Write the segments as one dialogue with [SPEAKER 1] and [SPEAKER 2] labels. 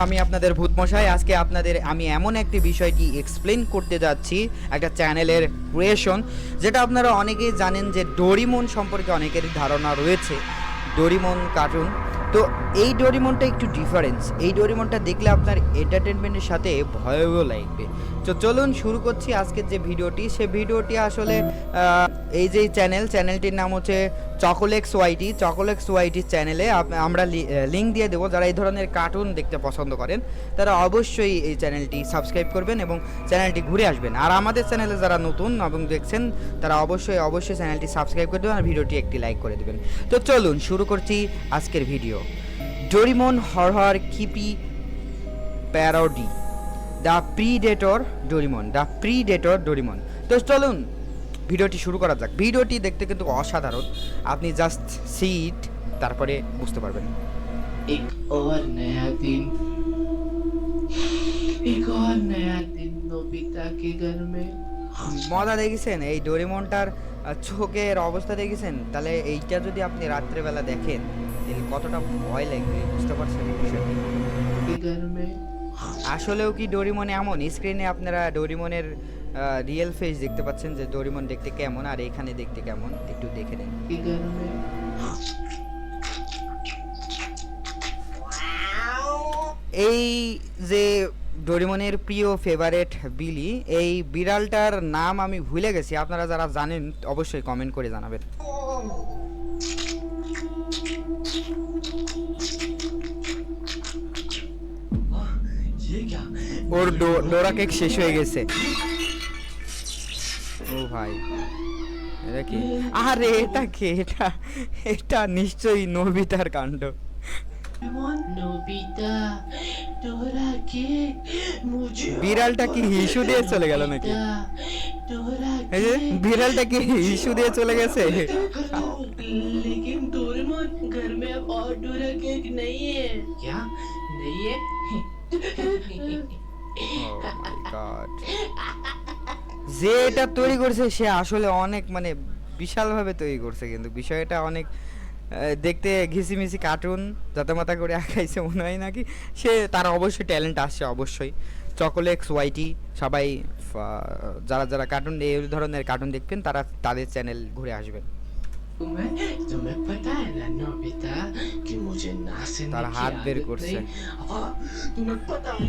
[SPEAKER 1] আমি আপনাদের ভূতমশাই। আজকে আপনাদের আমি এমন একটি বিষয়টি এক্সপ্লেন করতে যাচ্ছি, একটা চ্যানেলের ক্রিয়েশন, যেটা আপনারা অনেকেই জানেন যে ডোরিমন সম্পর্কে অনেকেরই ধারণা রয়েছে। ডোরিমন কার্টুন, তো এই ডোরিমনটা একটু ডিফারেন্স। এই ডোরিমনটা দেখলে আপনার এন্টারটেনমেন্টের সাথে ভয়ও লাগবে। তো চলুন শুরু করছি আজকের যে ভিডিওটি। সে ভিডিওটি আসলে এই যে চ্যানেলটির নাম হচ্ছে চকোলেক্স ওয়াইটি। চকোলেক্স ওয়াইটির চ্যানেলে আমরা লিঙ্ক দিয়ে দেবো। যারা এই ধরনের কার্টুন দেখতে পছন্দ করেন তারা অবশ্যই এই চ্যানেলটি সাবস্ক্রাইব করবেন এবং চ্যানেলটি ঘুরে আসবেন। আর আমাদের চ্যানেলে যারা নতুন এবং দেখছেন তারা অবশ্যই চ্যানেলটি সাবস্ক্রাইব করে দেবেন আর ভিডিওটি একটি লাইক করে দেবেন। তো চলুন শুরু করছি আজকের ভিডিও। ডোরিমন হরহর কিপি প্যারোডি, দ্য প্রিডেটর ডোরিমন। তো চলুন ভিডিওটি শুরু করা যাক। ভিডিওটি দেখতে কিন্তু অসাধারণ, আপনি জাস্ট সি ইট, তারপরে বুঝতে পারবেন।
[SPEAKER 2] एक और नया दिन नोबिता के घर में।
[SPEAKER 1] মজা দেখেছেন এই ডোরিমনটার চোখের অবস্থা দেখেছেন? তাহলে এইটা যদি আপনি রাত্রেবেলা দেখেন তাহলে কতটা ভয় লাগবে, বুঝতে পারছেন বিষয়টি? আসলেও কি ডোরিমন এমন? স্ক্রিনে আপনারা ডোরিমনের রিয়েল ফেস দেখতে পাচ্ছেন যে ডোরিমন দেখতে কেমন আর এখানে দেখতে কেমন, একটু দেখে নিন। এই যে ডোরিমনের প্রিয় ফেভারিট বিলি, এই বিড়ালটার নাম আমি ভুলে গেছি। আপনারা যারা জানেন অবশ্যই কমেন্ট করে জানাবেন। ওর ডোরা কেক শেষ হয়ে গেছে। ও ভাই, এটা কি? আরে এটা কি? এটা নিশ্চয়ই নোবিতার কাণ্ড। বিড়ালটা কি হিসু দিয়ে চলে গেল নাকি? এই যে বিড়ালটা কি হিসু দিয়ে চলে গেছে?
[SPEAKER 2] लेकिन डोरेमोन घर में अब और डोरा केक नहीं है क्या? नहीं है?
[SPEAKER 1] Oh my God! যে এটা তৈরি করছে সে আসলে অনেক বিশালভাবে তৈরি করছে, কিন্তু বিষয়টা অনেক দেখতে ঘিসিমিসি কার্টুন যাতে মাথা করে আঁকাইছে মনে হয় নাকি। সে তার অবশ্যই ট্যালেন্ট আসছে অবশ্যই। চকোলেক্স ওয়াইটি, সবাই যারা যারা কার্টুন এই ধরনের কার্টুন দেখবেন তারা তাদের চ্যানেল ঘুরে আসবেন।
[SPEAKER 2] तुम्हें पता है ना नोबिता कि मुझे नाचने
[SPEAKER 1] तारा
[SPEAKER 2] की
[SPEAKER 1] हाथ बेर
[SPEAKER 2] आदत
[SPEAKER 1] करছে।
[SPEAKER 2] नहीं। हाँ, तुम्हें पता है?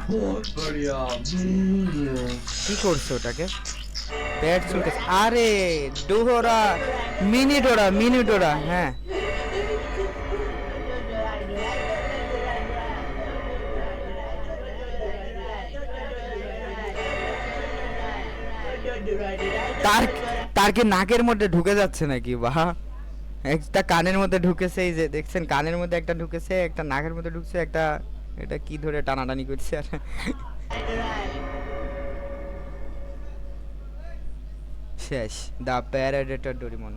[SPEAKER 2] बहुत बढ़िया।
[SPEAKER 1] কি করছে ওটাকে? পেট চুলকেছে। আরে মিনি ডোরা, হ্যাঁ। তার তার কি নাকের মধ্যে ঢুকে যাচ্ছে নাকি? বাহ, একটা কানের মধ্যে ঢুকেছে, এই যে দেখছেন কানের মধ্যে একটা ঢুকেছে, একটা নাকের মধ্যে ঢুকছে, একটা এটা কি ধরে টানাটানি করছে। আর শেষ, দ্য প্যারাডেটর ডোরিমন।